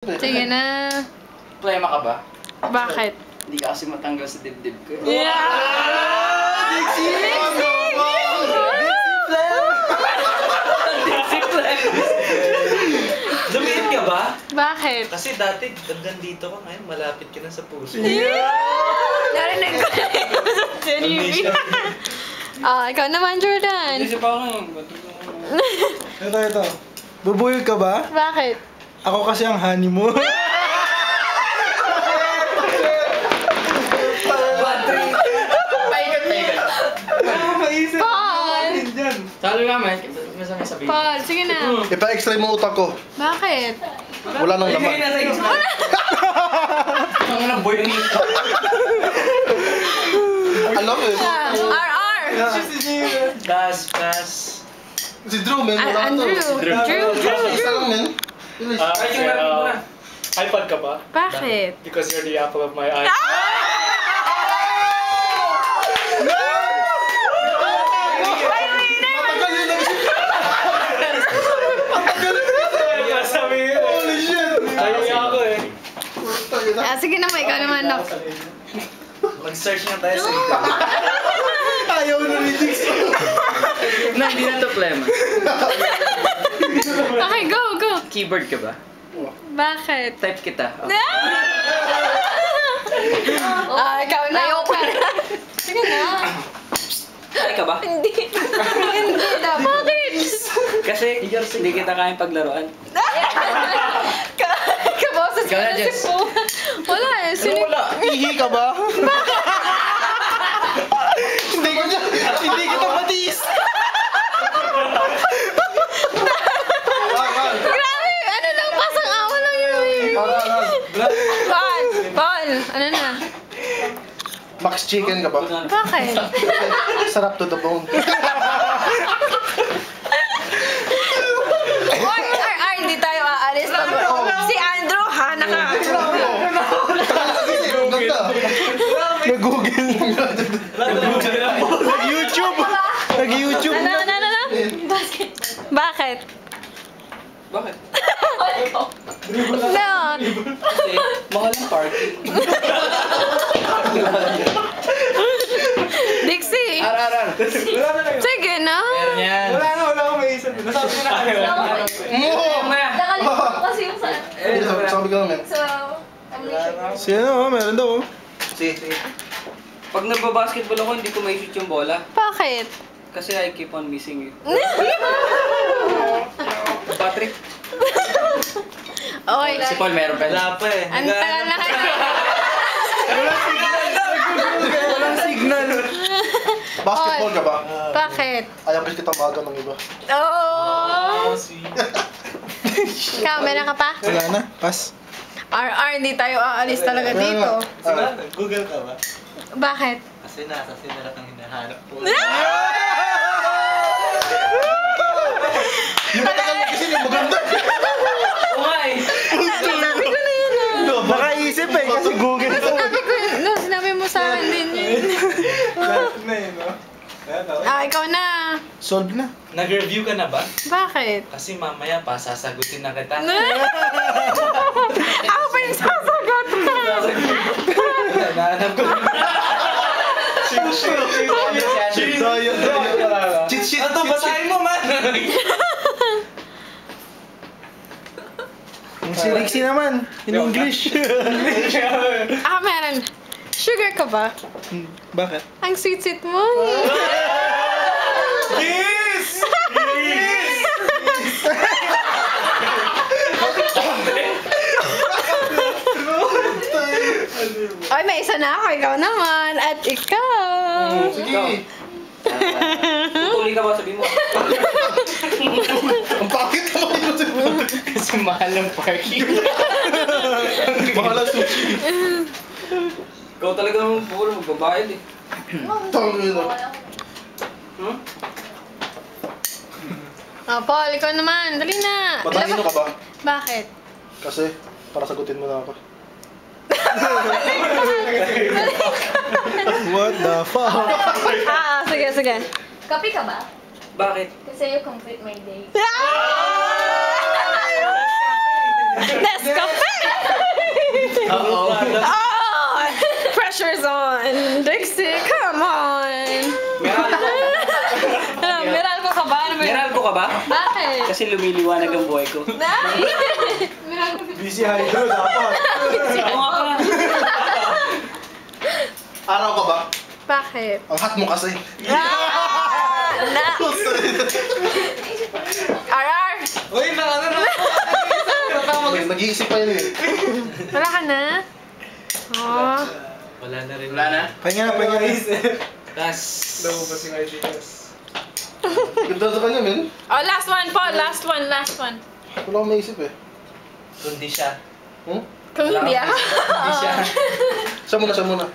Sige na. Problema ka ba? Bakit? Hindi ka kasi matanggal sa dibdib ko. Yeah! Lumiit ka ba? Bakit? Kasi dati, hanggang dito ka ngayon, malapit ka na sa puso. Narinig ko na sa Jenny. Ikaw naman, Jordan. Hindi siya pa ako ngayon. Ito. Bubuyog ka ba? Bakit? Ako kasi ang honey mo. Paul! Sabi nga, may sabihin. Paul, sige na. Ipa-extra mo utak ko. Bakit? Wala nang laman. Ang nang boy ni. Alam eh. RR! Das. Si Drew, men. Wala to. Drew. Isa lang, men. iPad ka ba? Bakit? Because you're the apple of my eye. Holy shit! Sige na, ikaw naman, Nox. Mag-search na tayo sa Ayaw na ni Dix. Na, hindi na to problema. Okay, go. Keyboard ka ba? Bakit? Type kita. Ikaw na. Ayoko na. Sige na. Ay ka ba? Hindi daw. Bakit? Kasi hindi kita kayang paglaruan. Kaboses ko Ikaw na, na si Jess. Po. Wala eh. Ihi ka ba? Hindi kita matiis. Grabe! Ano lang, pasang awa lang yun eh. Paul! Ano na? Max chicken ka ba? Bakit? Sarap to the bone. Oy, hindi tayo aalis. Si Andrew, ha? Nag-google. Nag-YouTube. Nag-YouTube. Ano? Bakit? Bakit? No. Kasi mahal ang party. Dixie. Arar. Sige na. Yan. Wala akong maisip. Nasabi ko na kayo. Nakalimutan ko kasi yung sa... Sabi ka naman. So, amnesia. Sino? Meron daw. Pag nagbabasketball ako, hindi ko may-shoot yung bola. Bakit? Kasi I keep on missing it. Patrick. Oy. Si Paul meron pa. Wala pa eh. Ang tagal na kayo. Walang signal. Basketball ka ba? Bakit? Ayaw kasi kita maaga ng iba. Oo. Ikaw, meron ka pa? Wala na. Pass. RR, hindi tayo aalis talaga dito. Google ka ba? Bakit? Kasi nasa sinalat ang hinahanap po. Yung matagal na kasi yung maganda. Umay! Sinabi ko na yun ah. Nakaisip eh kasi Google to. Sinabi mo sa akin din yun. Na yun, no? Ikaw na. Solve na. Nag-review ka na ba? Bakit? Kasi mamaya pa, sasagutin na kita. Ako pa yung sasagot. Nahanap ko. Cheat sheet. Ito, basahin mo man! Si Rixie naman. In English. Meron. Sugar ka ba? Bakit? Ang sweet-sweet mo. Yes! Ay, may isa na ako. Ikaw naman. At ikaw. Sige. Tuloy ka ba sabi mo? Ang pakit naman yun. Kasi mahal ang parking. Mahal ang sushi. Ikaw talaga naman puro magbabayad eh. Tangin na. Paul, ikaw naman. Dali na. Matalino ka ba? Bakit? Kasi, para sagutin mo na ako. What the fuck? Sige. Kape ka ba? Bakit? Kasi you complete my day. Nescafe! ka ba? Bakit? Kasi lumiliwanag ang buhay ko. Nay! Busy hydro dapat. Ako nga pala. Araw ka ba? Bakit? Ang hot mo kasi. Na! Arar! Uy, Nag-iisip pa yun eh. Wala ka na? Oh. Wala na rin. Wala na? Pahinga na, pahinga na. Tas. Lumabas yung ideas. Ganda sa kanya, men. Oh, last one po. Last one, last one. Wala akong maisip eh. Kundi siya. Hmm? Kung hindi Hindi siya. Siya muna, siya muna.